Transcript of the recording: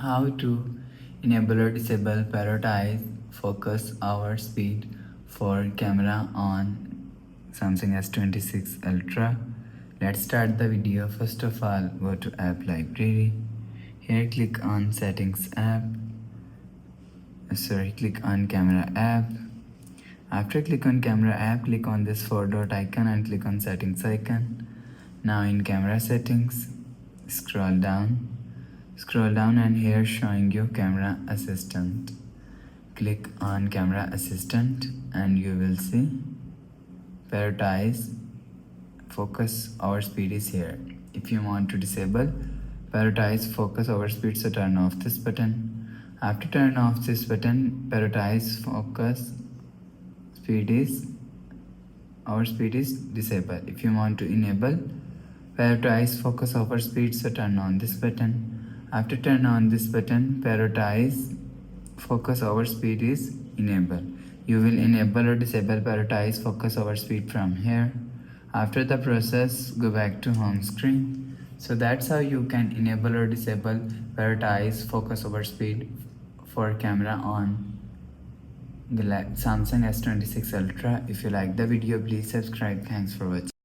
How to enable or disable prioritize focus hour speed for camera on Samsung S26 Ultra. Let's start the video. First of all, go to app library. Here click on settings app. Click on camera app. After click on camera app, click on this 4-dot icon and click on settings icon. Now in camera settings, scroll down and here showing you camera assistant. Click on camera assistant and you will see prioritize focus hour speed is here. If you want to disable prioritize focus hour speed, so turn off this button. After turn off this button, prioritize focus speed is our speed is disabled. If you want to enable prioritize focus over speed, so turn on this button. After turn on this button, prioritize focus over speed is enabled. You will enable or disable prioritize focus over speed from here. After the process, go back to home screen. So that's how you can enable or disable prioritize focus over speed for camera on the Samsung S26 Ultra. If you like the video, please subscribe. Thanks for watching.